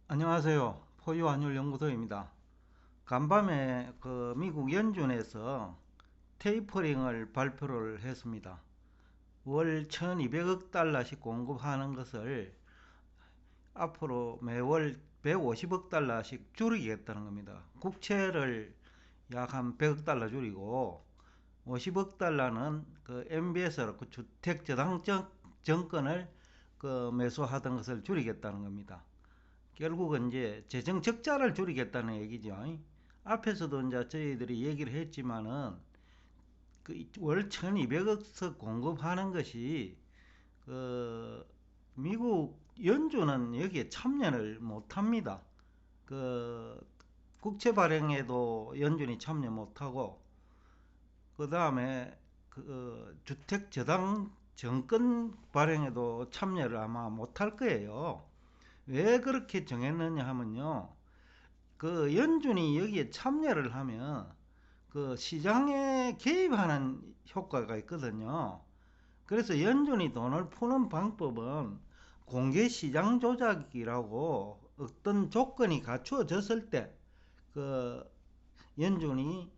안녕하세요. 포유환율연구소입니다. 간밤에 미국 연준에서 테이퍼링을 발표를 했습니다. 월 1200억 달러씩 공급하는 것을 앞으로 매월 150억 달러씩 줄이겠다는 겁니다. 국채를 약 한 100억 달러 줄이고 50억 달러는 MBS로 주택저당증권을 매수하던 것을 줄이겠다는 겁니다. 결국은 이제 재정 적자를 줄이겠다는 얘기죠. 앞에서도 이제 저희들이 얘기를 했지만은 월 1200억씩 공급하는 것이 그 미국 연준은 여기에 참여를 못 합니다. 그 국채 발행에도 연준이 참여 못 하고 그 다음에 주택 저당 정권 발행에도 참여를 아마 못 할 거예요. 왜 그렇게 정했느냐 하면요. 연준이 여기에 참여를 하면 시장에 개입하는 효과가 있거든요. 그래서 연준이 돈을 푸는 방법은 공개 시장 조작이라고 어떤 조건이 갖추어졌을 때 그 연준이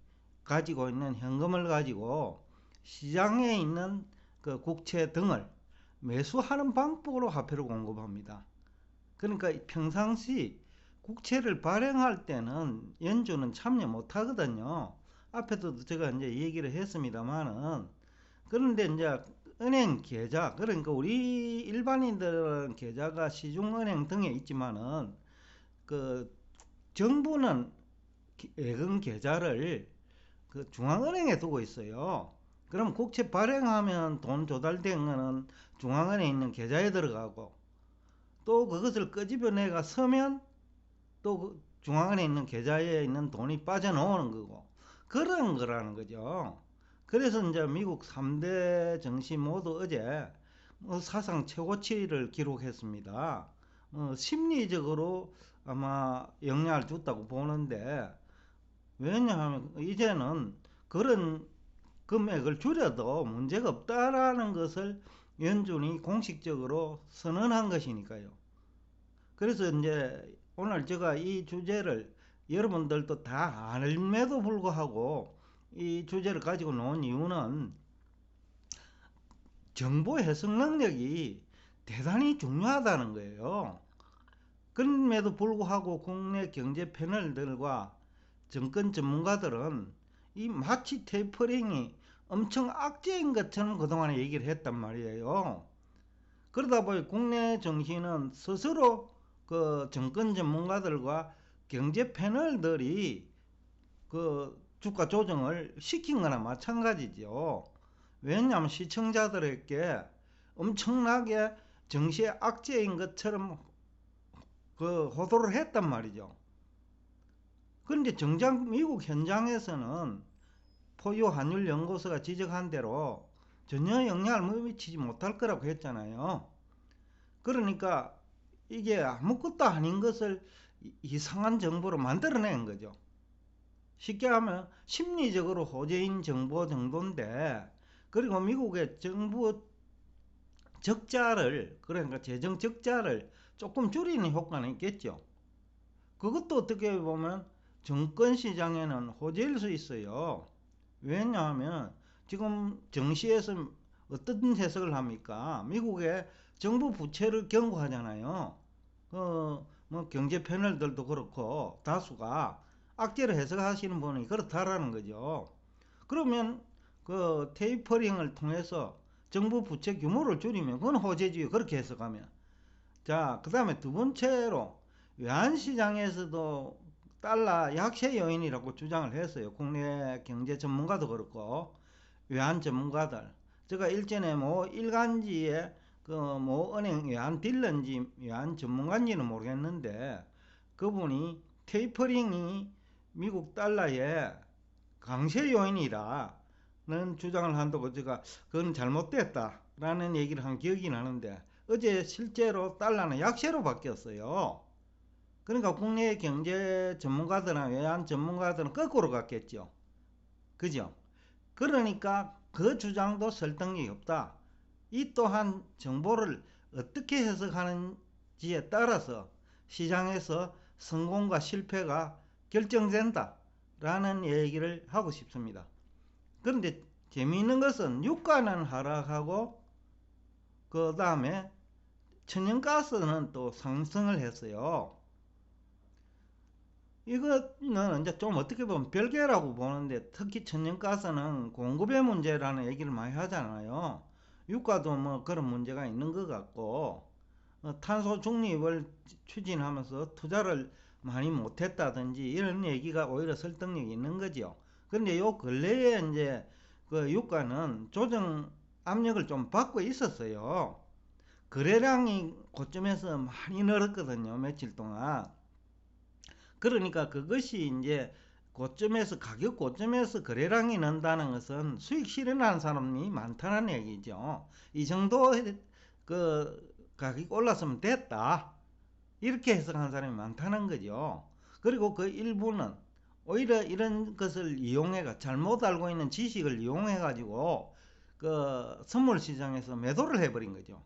가지고 있는 현금을 가지고 시장에 있는 국채 등을 매수하는 방법으로 화폐를 공급합니다. 그러니까 평상시 국채를 발행할 때는 연준은 참여 못 하거든요. 앞에도 제가 이제 얘기를 했습니다만은, 그런데 이제 은행 계좌, 그러니까 우리 일반인들은 계좌가 시중은행 등에 있지만은 그 정부는 예금 계좌를 중앙은행에 두고 있어요. 그럼 국채 발행하면 돈 조달된 거는 중앙은행에 있는 계좌에 들어가고, 또 그것을 끄집어내가 서면 또 중앙은행에 있는 계좌에 있는 돈이 빠져나오는 거고, 그런 거라는 거죠. 그래서 이제 미국 3대 증시 모두 어제 사상 최고치를 기록했습니다. 심리적으로 아마 영향을 줬다고 보는데, 왜냐하면 이제는 그런 금액을 줄여도 문제가 없다라는 것을 연준이 공식적으로 선언한 것이니까요. 그래서 이제 오늘 제가 이 주제를 여러분들도 다 알면에도 불구하고 이 주제를 가지고 놓은 이유는 정보 해석 능력이 대단히 중요하다는 거예요. 그럼에도 불구하고 국내 경제 패널들과 정권 전문가들은 이 마치 테이퍼링이 엄청 악재인 것처럼 그동안에 얘기를 했단 말이에요. 그러다 보니 국내 정신은 스스로 정권 전문가들과 경제 패널들이 주가 조정을 시킨 거나 마찬가지죠. 왜냐하면 시청자들에게 엄청나게 정시의 악재인 것처럼 호도를 했단 말이죠. 그런데 정작 미국 현장에서는 포유 환율 연구소가 지적한 대로 전혀 영향을 미치지 못할 거라고 했잖아요. 그러니까 이게 아무것도 아닌 것을 이상한 정보로 만들어낸 거죠. 쉽게 하면 심리적으로 호재인 정보 정도인데, 그리고 미국의 정부 적자를, 그러니까 재정 적자를 조금 줄이는 효과는 있겠죠. 그것도 어떻게 보면 정권 시장에는 호재일 수 있어요. 왜냐하면 지금 정시에서 어떤 해석을 합니까? 미국의 정부 부채를 경고하잖아요. 경제 패널들도 그렇고 다수가 악재를 해석하시는 분이 그렇다라는 거죠. 그러면 테이퍼링을 통해서 정부 부채 규모를 줄이면 그건 호재지요. 그렇게 해석하면. 자, 그 다음에 두 번째로 외환시장에서도 달러 약세 요인이라고 주장을 했어요. 국내 경제 전문가도 그렇고 외환 전문가들. 제가 일전에 일간지에 은행 외환 딜런지 외환 전문가인지는 모르겠는데, 그분이 테이퍼링이 미국 달러의 강세 요인이라는 주장을 한다고, 제가 그건 잘못됐다라는 얘기를 한 기억이 나는데, 어제 실제로 달러는 약세로 바뀌었어요. 그러니까 국내 경제 전문가들이나 외환 전문가들은 거꾸로 갔겠죠. 그죠? 그러니까 그 주장도 설득력이 없다. 이 또한 정보를 어떻게 해석하는지에 따라서 시장에서 성공과 실패가 결정된다 라는 얘기를 하고 싶습니다. 그런데 재미있는 것은 유가는 하락하고 그 다음에 천연가스는 또 상승을 했어요. 이거는 이제 좀 어떻게 보면 별개라고 보는데, 특히 천연가스는 공급의 문제라는 얘기를 많이 하잖아요. 유가도 뭐 그런 문제가 있는 것 같고, 탄소 중립을 추진하면서 투자를 많이 못했다든지 이런 얘기가 오히려 설득력이 있는 거죠. 그런데 요 근래에 이제 그 유가는 조정 압력을 좀 받고 있었어요. 거래량이 고점에서 많이 늘었거든요, 며칠 동안. 그러니까 그것이 이제 고점에서, 가격 고점에서 거래량이 는다는 것은 수익 실현하는 사람이 많다는 얘기죠. 이 정도 그 가격이 올랐으면 됐다, 이렇게 해석하는 사람이 많다는 거죠. 그리고 그 일부는 오히려 이런 것을 이용해가, 잘못 알고 있는 지식을 이용해 가지고 그 선물 시장에서 매도를 해버린 거죠.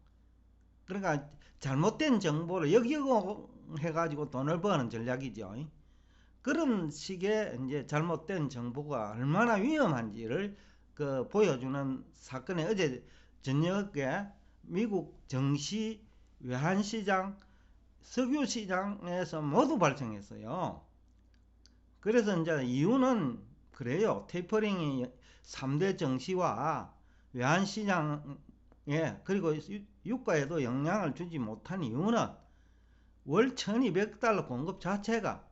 그러니까 잘못된 정보를 역이용해 가지고 돈을 버는 전략이죠. 그런 식의 이제 잘못된 정보가 얼마나 위험한지를 그 보여주는 사건이 어제 저녁에 미국 증시, 외환시장, 석유시장에서 모두 발생했어요. 그래서 이제 이유는 그래요. 테이퍼링이 3대 증시와 외환시장에, 그리고 유가에도 영향을 주지 못한 이유는 월 1200달러 공급 자체가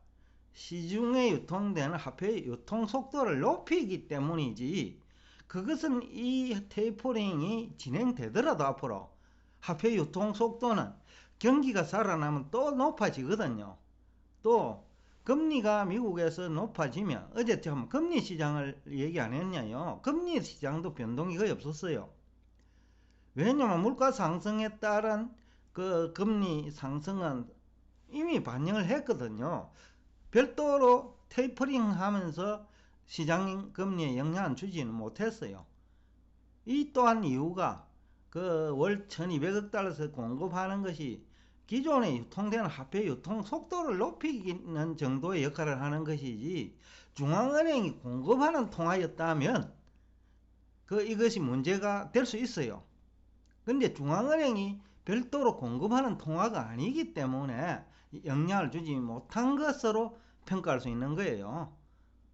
시중에 유통되는 화폐의 유통 속도를 높이기 때문이지, 그것은 이 테이퍼링이 진행되더라도 앞으로 화폐 유통 속도는 경기가 살아나면 또 높아지거든요. 또 금리가 미국에서 높아지면, 어제 참 금리 시장을 얘기 안 했냐요. 금리 시장도 변동이 거의 없었어요. 왜냐면 물가 상승에 따른 그 금리 상승은 이미 반영을 했거든요. 별도로 테이퍼링 하면서 시장 금리에 영향을 주지는 못했어요. 이 또한 이유가 그 월 1200억 달러에서 공급하는 것이 기존에 유통되는 화폐 유통 속도를 높이는 정도의 역할을 하는 것이지, 중앙은행이 공급하는 통화였다면 이것이 문제가 될 수 있어요. 근데 중앙은행이 별도로 공급하는 통화가 아니기 때문에 영향을 주지 못한 것으로 평가할 수 있는 거예요.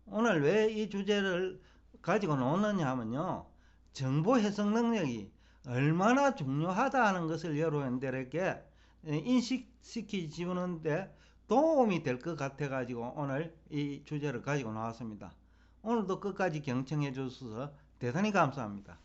오늘 왜 이 주제를 가지고 노느냐 하면요, 정보 해석 능력이 얼마나 중요하다는 것을 여러분들에게 인식시켜 주는데 도움이 될 것 같아 가지고 오늘 이 주제를 가지고 나왔습니다. 오늘도 끝까지 경청해 주셔서 대단히 감사합니다.